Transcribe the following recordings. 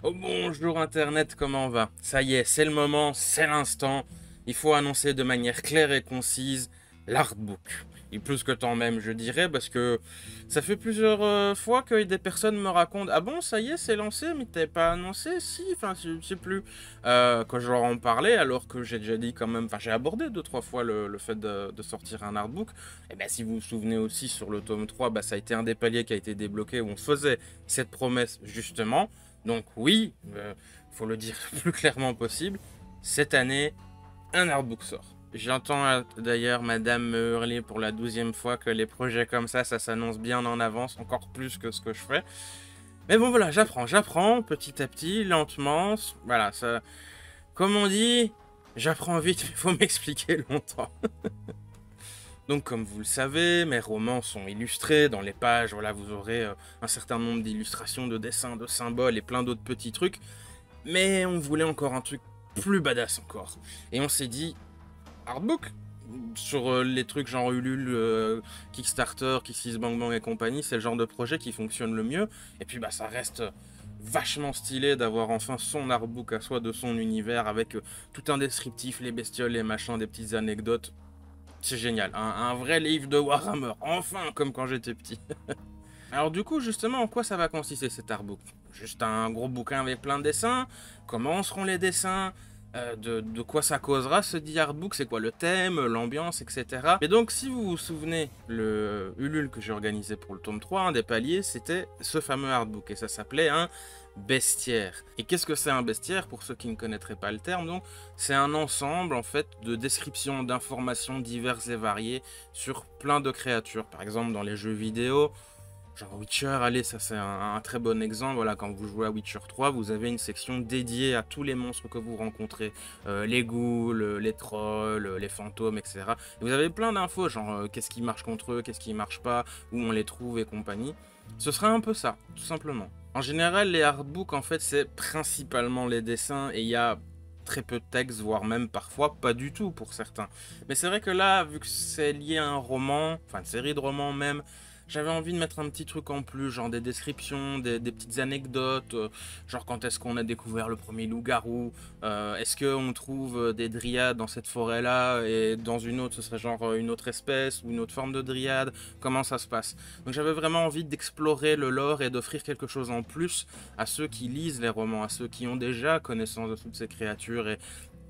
Oh bonjour Internet, comment on va? Ça y est, c'est le moment, c'est l'instant. Il faut annoncer de manière claire et concise l'artbook. Et plus que tant même, je dirais, parce que ça fait plusieurs fois que des personnes me racontent «Ah bon, ça y est, c'est lancé, mais t'avais pas annoncé?» Si, enfin, je sais plus. Quand je leur en parlais, alors que j'ai déjà dit quand même, enfin, j'ai abordé deux, trois fois le fait de sortir un artbook. Et bien, si vous vous souvenez aussi, sur le tome 3, bah, ça a été un des paliers qui a été débloqué où on faisait cette promesse, justement. Donc oui, faut le dire le plus clairement possible, cette année, un artbook sort. J'entends d'ailleurs madame me hurler pour la 12e fois que les projets comme ça s'annonce bien en avance, encore plus que ce que je fais. Mais bon voilà, j'apprends petit à petit, lentement, voilà, ça... Comme on dit, j'apprends vite, mais faut m'expliquer longtemps. Donc comme vous le savez, mes romans sont illustrés, dans les pages, voilà, vous aurez un certain nombre d'illustrations, de dessins, de symboles et plein d'autres petits trucs. Mais on voulait encore un truc plus badass encore. Et on s'est dit, artbook sur les trucs genre Ulule, Kickstarter, KissKissBankBank et compagnie, c'est le genre de projet qui fonctionne le mieux. Et puis bah ça reste vachement stylé d'avoir enfin son artbook à soi de son univers avec tout un descriptif, les bestioles, les machins, des petites anecdotes. C'est génial, un vrai livre de Warhammer, enfin comme quand j'étais petit. Alors du coup, justement, en quoi ça va consister cet artbook? Juste un gros bouquin avec plein de dessins? Comment seront les dessins? De quoi ça causera ce dit artbook? C'est quoi le thème, l'ambiance, etc. Et donc, si vous vous souvenez, le Ulule que j'ai organisé pour le tome 3, un des paliers, c'était ce fameux artbook. Et ça s'appelait un bestiaire. Et qu'est-ce que c'est un bestiaire pour ceux qui ne connaîtraient pas le terme? Donc, c'est un ensemble en fait de descriptions, d'informations diverses et variées sur plein de créatures. Par exemple, dans les jeux vidéo, genre Witcher, allez, ça c'est un très bon exemple. Voilà, quand vous jouez à Witcher 3, vous avez une section dédiée à tous les monstres que vous rencontrez. Les ghouls, les trolls, les fantômes, etc. Et vous avez plein d'infos, genre qu'est-ce qui marche contre eux, qu'est-ce qui marche pas, où on les trouve et compagnie. Ce sera un peu ça, tout simplement. En général, les artbooks, en fait, c'est principalement les dessins et il y a très peu de texte, voire même parfois pas du tout pour certains. Mais c'est vrai que là, vu que c'est lié à un roman, enfin une série de romans même, j'avais envie de mettre un petit truc en plus, genre des descriptions, des petites anecdotes, genre quand est-ce qu'on a découvert le premier loup-garou, est-ce qu'on trouve des dryades dans cette forêt-là, et dans une autre, ce serait genre une autre espèce, ou une autre forme de dryade, comment ça se passe. Donc j'avais vraiment envie d'explorer le lore et d'offrir quelque chose en plus à ceux qui lisent les romans, à ceux qui ont déjà connaissance de toutes ces créatures et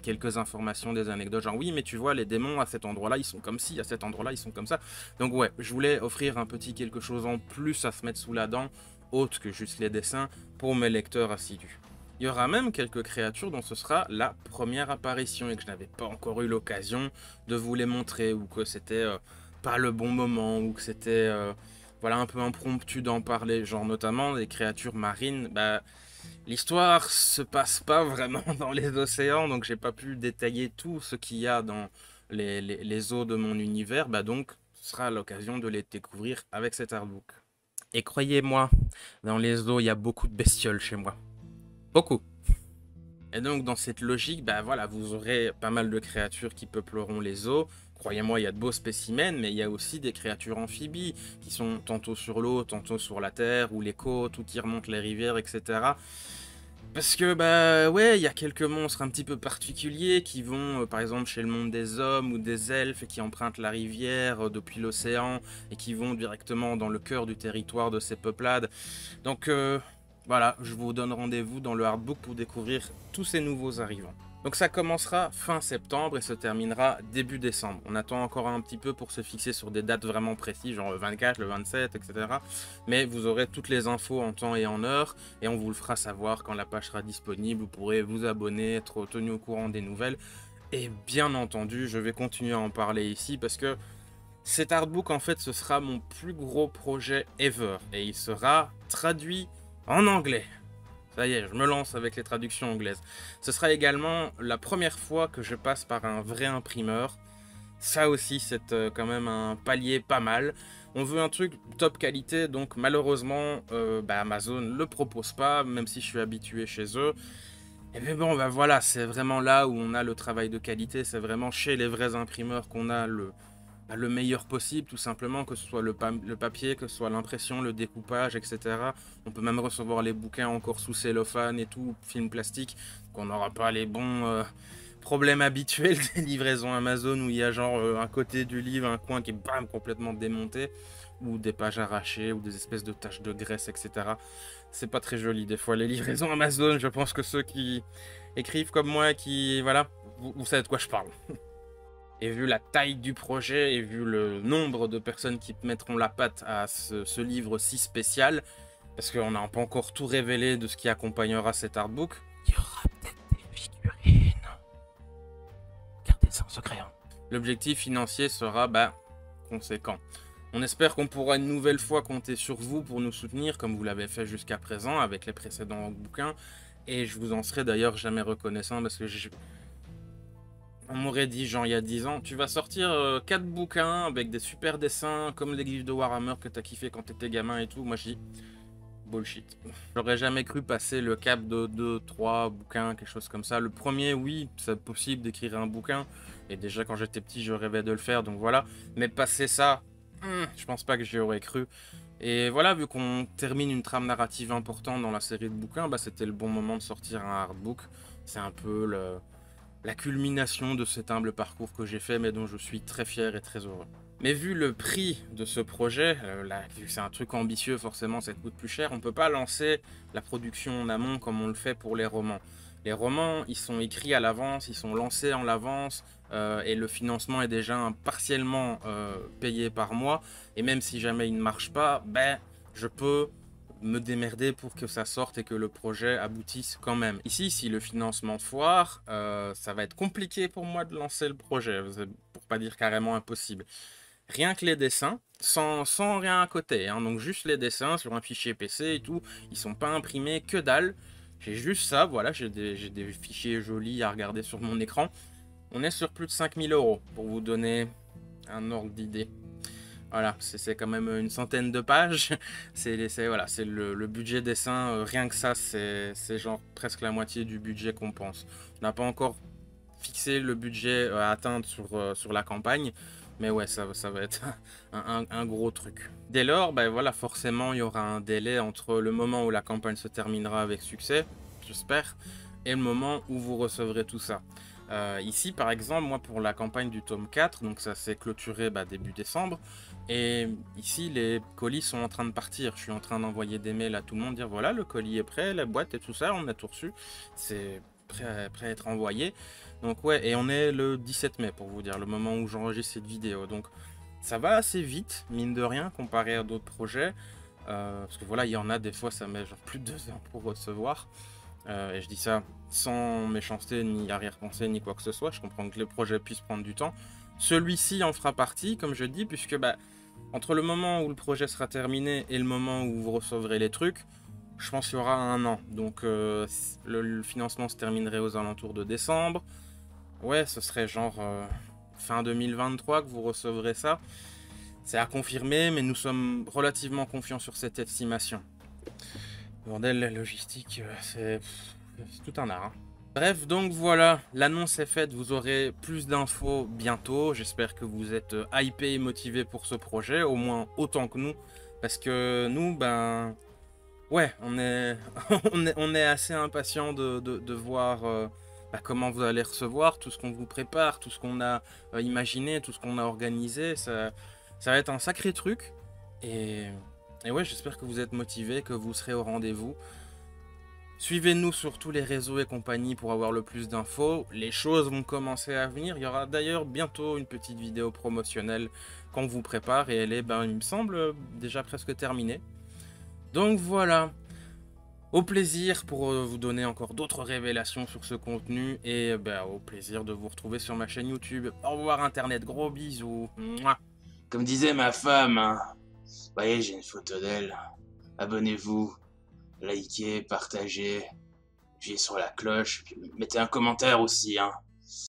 quelques informations, des anecdotes, genre oui mais tu vois les démons à cet endroit là ils sont comme ci, à cet endroit là ils sont comme ça. Donc ouais, je voulais offrir un petit quelque chose en plus à se mettre sous la dent, autre que juste les dessins, pour mes lecteurs assidus. Il y aura même quelques créatures dont ce sera la première apparition et que je n'avais pas encore eu l'occasion de vous les montrer, ou que c'était pas le bon moment, ou que c'était voilà, un peu impromptu d'en parler, genre notamment des créatures marines. Bah, l'histoire se passe pas vraiment dans les océans, donc j'ai pas pu détailler tout ce qu'il y a dans les eaux de mon univers, bah donc ce sera l'occasion de les découvrir avec cet artbook. Et croyez-moi, dans les eaux, il y a beaucoup de bestioles chez moi. Beaucoup. Et donc dans cette logique, bah voilà, vous aurez pas mal de créatures qui peupleront les eaux. Croyez-moi, il y a de beaux spécimens, mais il y a aussi des créatures amphibies qui sont tantôt sur l'eau, tantôt sur la terre, ou les côtes, ou qui remontent les rivières, etc. Parce que, bah ouais, il y a quelques monstres un petit peu particuliers qui vont, par exemple, chez le monde des hommes ou des elfes et qui empruntent la rivière depuis l'océan et qui vont directement dans le cœur du territoire de ces peuplades. Donc voilà, je vous donne rendez-vous dans le hardbook pour découvrir tous ces nouveaux arrivants. Donc ça commencera fin septembre et se terminera début décembre. On attend encore un petit peu pour se fixer sur des dates vraiment précises, genre le 24, le 27, etc. Mais vous aurez toutes les infos en temps et en heure et on vous le fera savoir quand la page sera disponible. Vous pourrez vous abonner, être tenu au courant des nouvelles. Et bien entendu, je vais continuer à en parler ici parce que cet artbook, en fait, ce sera mon plus gros projet ever. Et il sera traduit en anglais. Ça y est, je me lance avec les traductions anglaises. Ce sera également la première fois que je passe par un vrai imprimeur. Ça aussi, c'est quand même un palier pas mal. On veut un truc top qualité, donc malheureusement, Amazon ne le propose pas, même si je suis habitué chez eux. Et bien bon, bah voilà, c'est vraiment là où on a le travail de qualité. C'est vraiment chez les vrais imprimeurs qu'on a le meilleur possible, tout simplement, que ce soit le papier, que ce soit l'impression, le découpage, etc. On peut même recevoir les bouquins encore sous cellophane et tout, film plastique, qu'on n'aura pas les bons problèmes habituels des livraisons Amazon où il y a genre un côté du livre, un coin qui est bam, complètement démonté, ou des pages arrachées, ou des espèces de taches de graisse, etc. C'est pas très joli des fois les livraisons Amazon. Je pense que ceux qui écrivent comme moi, qui voilà, vous savez de quoi je parle. Et vu la taille du projet et vu le nombre de personnes qui mettront la patte à ce livre si spécial, parce qu'on n'a pas encore tout révélé de ce qui accompagnera cet artbook, il y aura peut-être des figurines. Gardez ça en secret. Hein. L'objectif financier sera conséquent. On espère qu'on pourra une nouvelle fois compter sur vous pour nous soutenir, comme vous l'avez fait jusqu'à présent avec les précédents bouquins. Et je vous en serai d'ailleurs jamais reconnaissant parce que on m'aurait dit, genre il y a 10 ans, tu vas sortir 4 bouquins avec des super dessins comme les livres de Warhammer que t'as kiffé quand t'étais gamin et tout. Moi je dis bullshit. J'aurais jamais cru passer le cap de 2, 3 bouquins, quelque chose comme ça. Le premier, oui, c'est possible d'écrire un bouquin. Et déjà quand j'étais petit, je rêvais de le faire, donc voilà. Mais passer ça, je pense pas que j'y aurais cru. Et voilà, vu qu'on termine une trame narrative importante dans la série de bouquins, c'était le bon moment de sortir un artbook. C'est un peu la culmination de cet humble parcours que j'ai fait, mais dont je suis très fier et très heureux. Mais vu le prix de ce projet, vu que c'est un truc ambitieux, forcément ça coûte plus cher, on ne peut pas lancer la production en amont comme on le fait pour les romans. Les romans, ils sont écrits à l'avance, ils sont lancés en l'avance, et le financement est déjà partiellement payé par moi. Et même si jamais il ne marche pas, je peux me démerder pour que ça sorte et que le projet aboutisse quand même. Ici, si le financement foire, ça va être compliqué pour moi de lancer le projet, pour pas dire carrément impossible. Rien que les dessins, sans rien à côté, hein. Donc juste les dessins sur un fichier PC et tout, ils sont pas imprimés, que dalle. J'ai juste ça, voilà, j'ai des fichiers jolis à regarder sur mon écran. On est sur plus de 5000 € pour vous donner un ordre d'idée. Voilà, c'est quand même une centaine de pages. C'est le budget dessin, rien que ça, c'est genre presque la moitié du budget qu'on pense. On n'a pas encore fixé le budget à atteindre sur la campagne, mais ouais, ça va être un gros truc. Dès lors, voilà, forcément, il y aura un délai entre le moment où la campagne se terminera avec succès, j'espère, et le moment où vous recevrez tout ça. Ici, par exemple, moi, pour la campagne du tome 4, donc ça s'est clôturé début décembre, et ici, les colis sont en train de partir. Je suis en train d'envoyer des mails à tout le monde, dire voilà, le colis est prêt, la boîte et tout ça, on a tout reçu, c'est prêt à être envoyé. Donc ouais, et on est le 17 mai, pour vous dire, le moment où j'enregistre cette vidéo. Donc ça va assez vite, mine de rien, comparé à d'autres projets. Parce que voilà, il y en a des fois, ça met genre plus de 2 ans pour recevoir. Et je dis ça sans méchanceté, ni arrière-pensée, ni quoi que ce soit. Je comprends que les projets puissent prendre du temps. Celui-ci en fera partie, comme je dis, puisque entre le moment où le projet sera terminé et le moment où vous recevrez les trucs, je pense qu'il y aura 1 an. Donc le financement se terminerait aux alentours de décembre. Ouais, ce serait genre fin 2023 que vous recevrez ça. C'est à confirmer, mais nous sommes relativement confiants sur cette estimation. Bordel, la logistique, c'est tout un art. Hein. Bref, donc voilà, l'annonce est faite, vous aurez plus d'infos bientôt. J'espère que vous êtes hypés et motivés pour ce projet, au moins autant que nous. Parce que nous, ouais, on est, on est assez impatients de voir comment vous allez recevoir, tout ce qu'on vous prépare, tout ce qu'on a imaginé, tout ce qu'on a organisé. Ça va être un sacré truc. Et ouais, j'espère que vous êtes motivés, que vous serez au rendez-vous. Suivez-nous sur tous les réseaux et compagnie pour avoir le plus d'infos. Les choses vont commencer à venir. Il y aura d'ailleurs bientôt une petite vidéo promotionnelle qu'on vous prépare. Et elle est, il me semble, déjà presque terminée. Donc voilà. Au plaisir pour vous donner encore d'autres révélations sur ce contenu. Et au plaisir de vous retrouver sur ma chaîne YouTube. Au revoir Internet, gros bisous. Mouah. Comme disait ma femme, hein. Vous voyez, j'ai une photo d'elle. Abonnez-vous, likez, partagez, appuyez sur la cloche, puis mettez un commentaire aussi, hein.